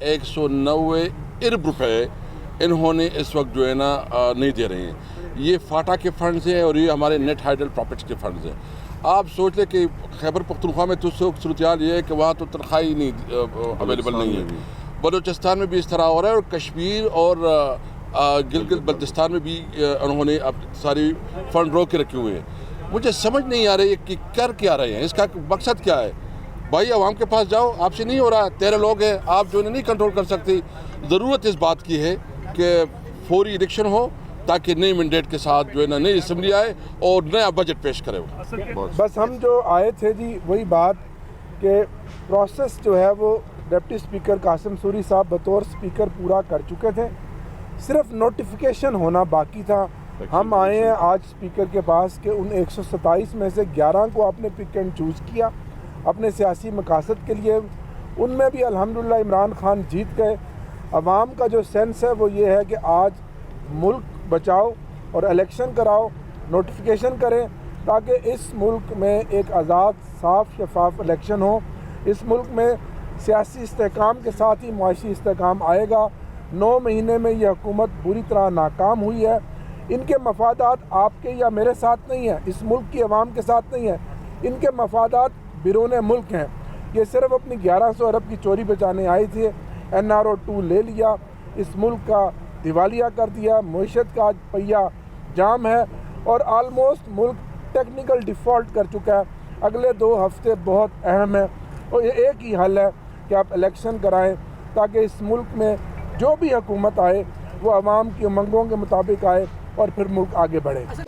190 अरब रुपए इन्होंने इस वक्त जो है ना नहीं दे रहे हैं। ये फाटा के फंड्स हैं और ये हमारे नेट हाइडल प्रॉफिट्स के फंड्स हैं। आप सोच लें कि खैबर पख्तूनख्वा में तो सूरत हाल ये है कि वहाँ तो तनख्वाह ही नहीं अवेलेबल नहीं है। बलूचिस्तान में भी इस तरह हो रहा है और कश्मीर और गिलगित बल्तिस्तान में भी उन्होंने अब सारी फंड रोक के रखे हुए हैं। मुझे समझ नहीं आ रही है कि कर क्या रहे हैं, इसका मकसद क्या है। भाई आवाम के पास जाओ, आपसे नहीं हो रहा, 13 लोग हैं, आप जो है नहीं कंट्रोल कर सकते। ज़रूरत इस बात की है कि फौरी इलेक्शन हो ताकि नई मैंडेट के साथ जो है ना नई असम्बली आए और नया बजट पेश करे। बस हम जो आए थे जी वही बात कि प्रोसेस जो है वो डिप्टी स्पीकर कासिम सूरी साहब बतौर स्पीकर पूरा कर चुके थे, सिर्फ नोटिफिकेशन होना बाकी था। हम आए हैं आज स्पीकर के पास कि उन 127 में से 11 को आपने पिक एंड चूज़ किया अपने सियासी मकासद के लिए। उनमें भी अल्हम्दुलिल्लाह इमरान खान जीत गए। अवाम का जो सेंस है वो ये है कि आज मुल्क बचाओ और इलेक्शन कराओ, नोटिफिकेशन करें ताकि इस मुल्क में एक आज़ाद साफ शफाफ इलेक्शन हो। इस मुल्क में सियासी इस्तेहकाम के साथ ही मुआशी इस्तेहकाम आएगा। 9 महीने में यह हुकूमत बुरी तरह नाकाम हुई है। इनके मफादात आपके या मेरे साथ नहीं है, इस मुल्क की आवाम के साथ नहीं है, इनके मफादात बिरून मुल्क हैं। ये सिर्फ अपनी 1100 अरब की चोरी बचाने आए थे, NRO 2 ले लिया, इस मुल्क का दिवालिया कर दिया, मईशत का आज पहिया जाम है और आलमोस्ट मुल्क टेक्निकल डिफ़ॉल्ट कर चुका है। अगले 2 हफ्ते बहुत अहम है और ये एक ही हल है कि आप इलेक्शन कराएं ताकि इस मुल्क में जो भी हुकूमत आए वो आवाम की उमंगों के मुताबिक आए और फिर मुल्क आगे बढ़े।